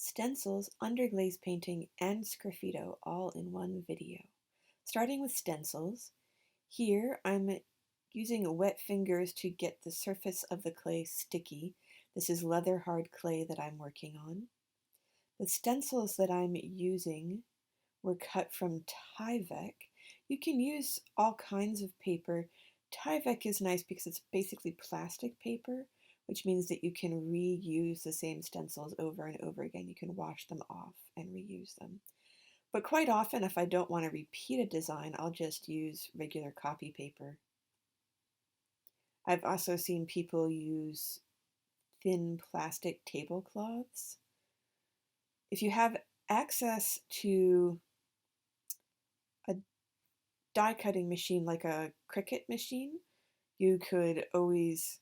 Stencils, underglaze painting, and sgraffito all in one video. Starting with stencils, here I'm using wet fingers to get the surface of the clay sticky. This is leather hard clay that I'm working on. The stencils that I'm using were cut from Tyvek. You can use all kinds of paper. Tyvek is nice because it's basically plastic paper, which means that you can reuse the same stencils over and over again. You can wash them off and reuse them. But quite often, if I don't want to repeat a design, I'll just use regular copy paper. I've also seen people use thin plastic tablecloths. If you have access to a die cutting machine like a Cricut machine, you could always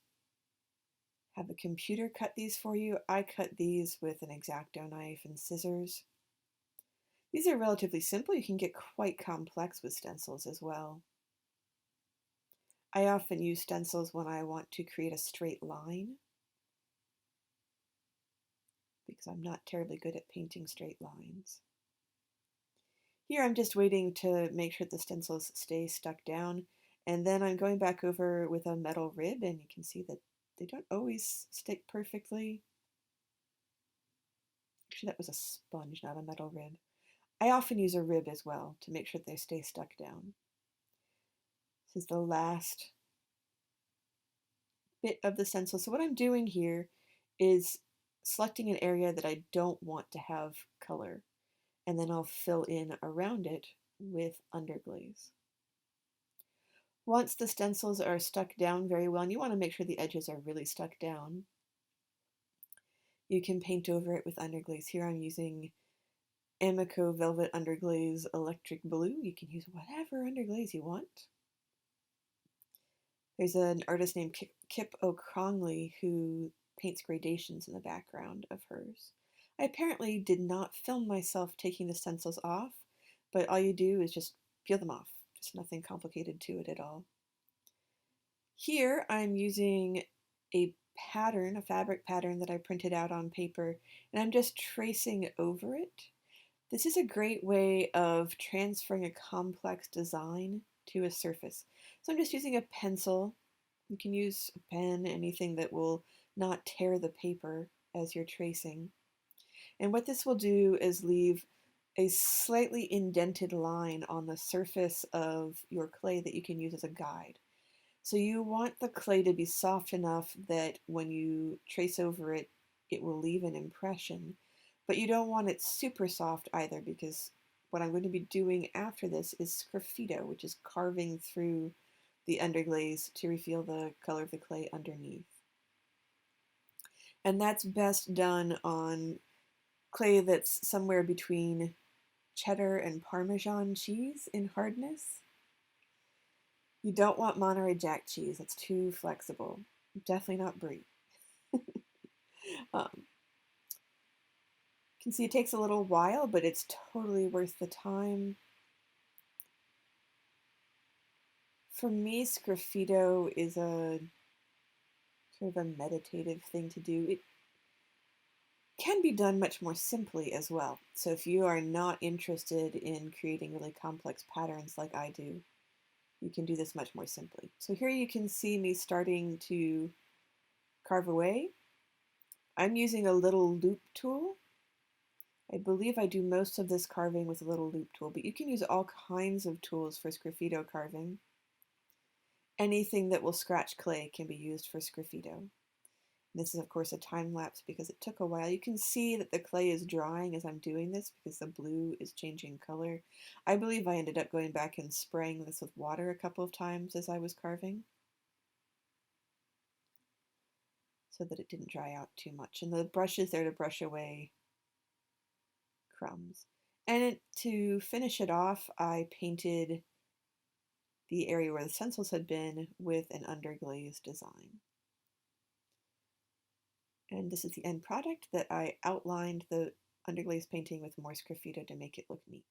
have a computer cut these for you. I cut these with an X-Acto knife and scissors. These are relatively simple. You can get quite complex with stencils as well. I often use stencils when I want to create a straight line because I'm not terribly good at painting straight lines. Here I'm just waiting to make sure the stencils stay stuck down, and then I'm going back over with a metal rib, and you can see that they don't always stick perfectly. Actually, that was a sponge, not a metal rib. I often use a rib as well to make sure they stay stuck down. This is the last bit of the stencil. So what I'm doing here is selecting an area that I don't want to have color, and then I'll fill in around it with underglaze. Once the stencils are stuck down very well, and you want to make sure the edges are really stuck down, you can paint over it with underglaze. Here I'm using Amico Velvet Underglaze Electric Blue. You can use whatever underglaze you want. There's an artist named Kip O'Cronley who paints gradations in the background of hers. I apparently did not film myself taking the stencils off, but all you do is just peel them off. Just nothing complicated to it at all. Here I'm using a pattern, a fabric pattern that I printed out on paper, and I'm just tracing over it. This is a great way of transferring a complex design to a surface. So I'm just using a pencil. You can use a pen, anything that will not tear the paper as you're tracing. And what this will do is leave a slightly indented line on the surface of your clay that you can use as a guide. So you want the clay to be soft enough that when you trace over it, it will leave an impression. But you don't want it super soft either, because what I'm going to be doing after this is sgraffito, which is carving through the underglaze to reveal the color of the clay underneath. And that's best done on clay that's somewhere between cheddar and Parmesan cheese in hardness. You don't want Monterey Jack cheese, that's too flexible. Definitely not brie. You can see it takes a little while, but it's totally worth the time. For me, sgraffito is a sort of a meditative thing to do. It can be done much more simply as well. So if you are not interested in creating really complex patterns like I do, you can do this much more simply. So here you can see me starting to carve away. I'm using a little loop tool. I believe I do most of this carving with a little loop tool, but you can use all kinds of tools for sgraffito carving. Anything that will scratch clay can be used for sgraffito. This is of course a time lapse because it took a while. You can see that the clay is drying as I'm doing this because the blue is changing color. I believe I ended up going back and spraying this with water a couple of times as I was carving, so that it didn't dry out too much. And the brush is there to brush away crumbs. And to finish it off, I painted the area where the stencils had been with an underglaze design. And this is the end product that I outlined the underglaze painting with more sgraffito to make it look neat.